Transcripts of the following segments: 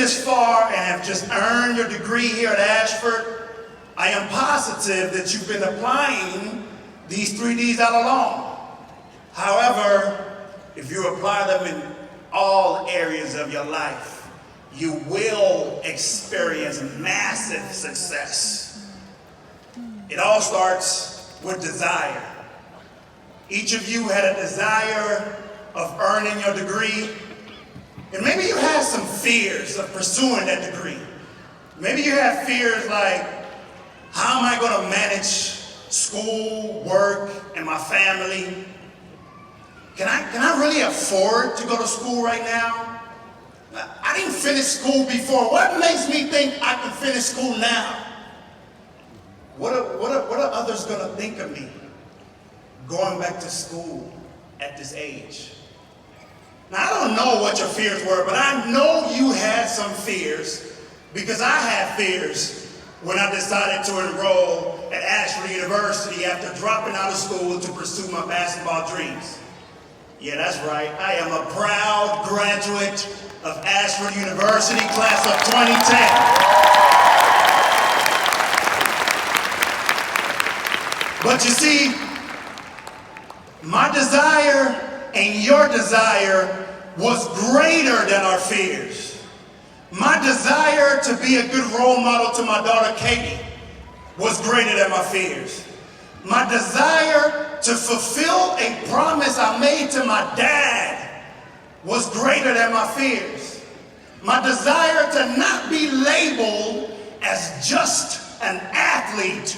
this far and have just earned your degree here at Ashford, I am positive that you've been applying these 3Ds all along. However, if you apply them in all areas of your life, you will experience massive success. It all starts with desire. Each of you had a desire of earning your degree, and maybe you had some fears of pursuing that degree. Maybe you had fears like, how am I going to manage school, work, and my family? Can I really afford to go to school right now? I didn't finish school before. What makes me think I can finish school now? What are others going to think of me going back to school at this age? Now, I don't know what your fears were, but I know you had some fears, because I had fears when I decided to enroll at Ashford University after dropping out of school to pursue my basketball dreams. Yeah, that's right. I am a proud graduate of Ashford University, class of 2010. But you see, my desire and your desire was greater than our fears. My desire to be a good role model to my daughter Katie was greater than my fears. My desire to fulfill a promise I made to my dad was greater than my fears. My desire to not be labeled as just an athlete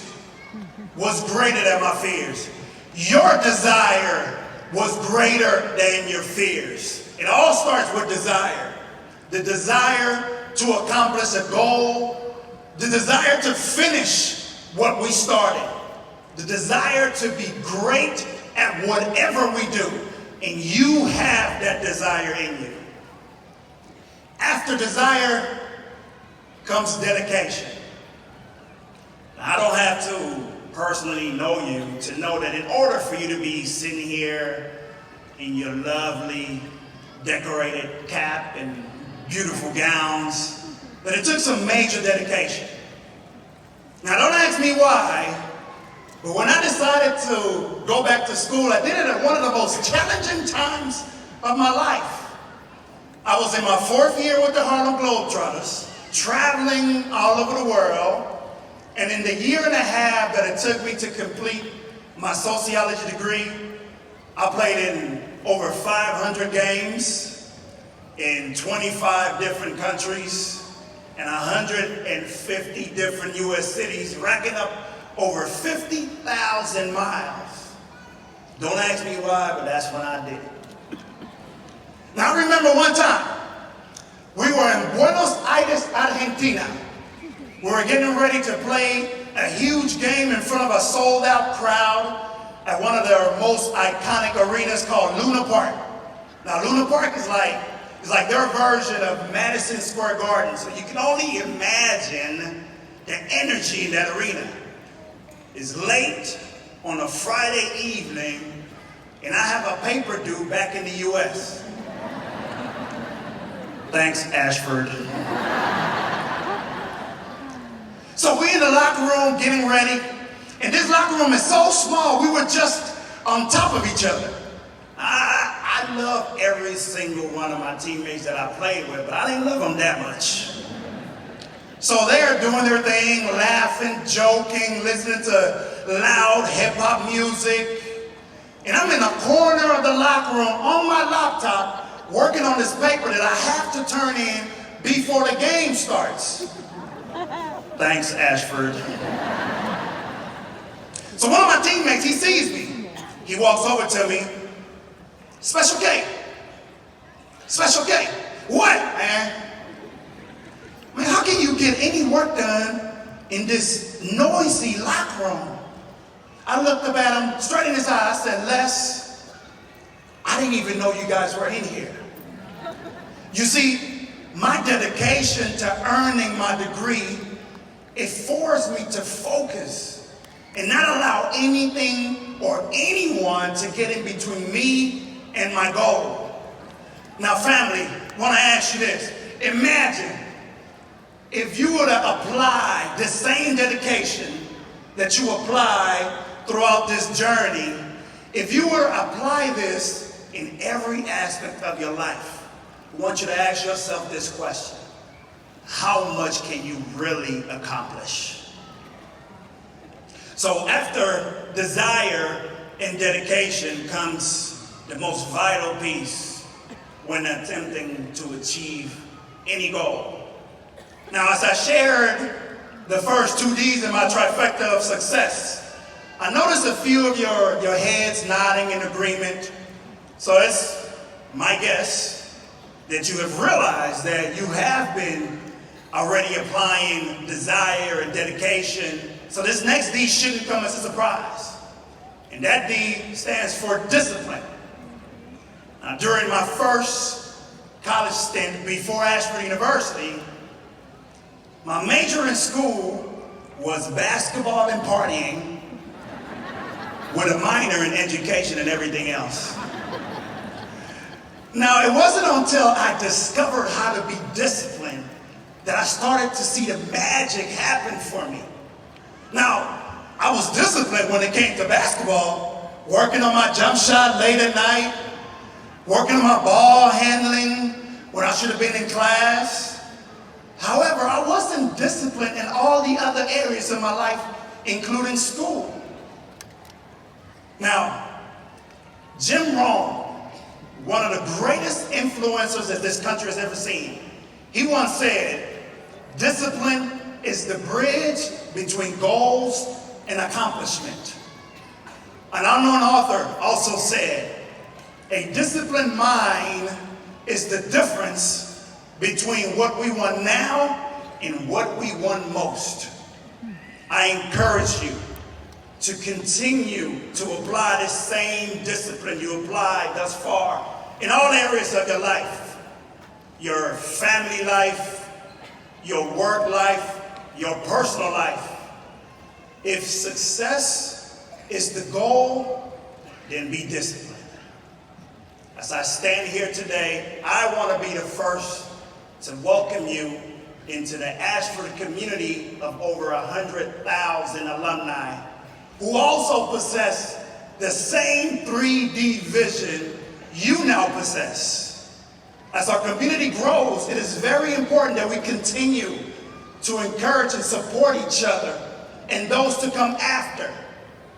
was greater than my fears. Your desire was greater than your fears. It all starts with desire. The desire to accomplish a goal, the desire to finish what we started, the desire to be great at whatever we do, and you have that desire in you. After desire comes dedication. Now, I don't have to personally know you to know that in order for you to be sitting here in your lovely decorated cap and beautiful gowns, that it took some major dedication. Now, don't ask me why, but when I decided to go back to school, I did it at one of the most challenging times of my life. I was in my 4th year with the Harlem Globetrotters, traveling all over the world, and in the year and a half that it took me to complete my sociology degree, I played in over 500 games in 25 different countries and 150 different U.S. cities, racking up over 50,000 miles. Don't ask me why, but that's when I did it. Now, I remember one time, we were in Buenos Aires, Argentina. We were getting ready to play a huge game in front of a sold-out crowd at one of their most iconic arenas called Luna Park. Now, Luna Park is like their version of Madison Square Garden, so you can only imagine the energy in that arena. It's late on a Friday evening, and I have a paper due back in the U.S. Thanks, Ashford. So we're in the locker room getting ready, and this locker room is so small, we were just on top of each other. I love every single one of my teammates that I played with, but I didn't love them that much. So they're doing their thing, laughing, joking, listening to loud hip-hop music. And I'm in the corner of the locker room on my laptop working on this paper that I have to turn in before the game starts. Thanks, Ashford. So one of my teammates, he sees me. He walks over to me. Special K. Special K. What, man? Man, how can you get any work done in this noisy locker room? I looked up at him, straight in his eyes, I said, Les, I didn't even know you guys were in here. You see, my dedication to earning my degree, it forced me to focus and not allow anything or anyone to get in between me and my goal. Now, family, I want to ask you this. Imagine if you were to apply the same dedication that you apply throughout this journey, if you were to apply this in every aspect of your life, I want you to ask yourself this question: how much can you really accomplish? So after desire and dedication comes the most vital piece when attempting to achieve any goal. Now, as I shared the first 2 D's in my trifecta of success, I noticed a few of your heads nodding in agreement. So it's my guess that you have realized that you have been already applying desire and dedication. So this next D shouldn't come as a surprise. And that D stands for discipline. Now, during my first college stint before Ashford University, my major in school was basketball and partying, with a minor in education and everything else. Now, it wasn't until I discovered how to be disciplined that I started to see the magic happen for me. Now, I was disciplined when it came to basketball, working on my jump shot late at night, working on my ball handling when I should have been in class. However, I wasn't disciplined in all the other areas of my life, including school. Now, Jim Rohn, one of the greatest influencers that this country has ever seen, he once said, discipline is the bridge between goals and accomplishment. An unknown author also said, a disciplined mind is the difference between what we want now and what we want most. I encourage you to continue to apply the same discipline you applied thus far in all areas of your life: your family life, your work life, your personal life. If success is the goal, then be disciplined. As I stand here today, I want to be the first to welcome you into the Ashford community of over 100,000 alumni who also possess the same 3D vision you now possess. As our community grows, it is very important that we continue to encourage and support each other and those to come after.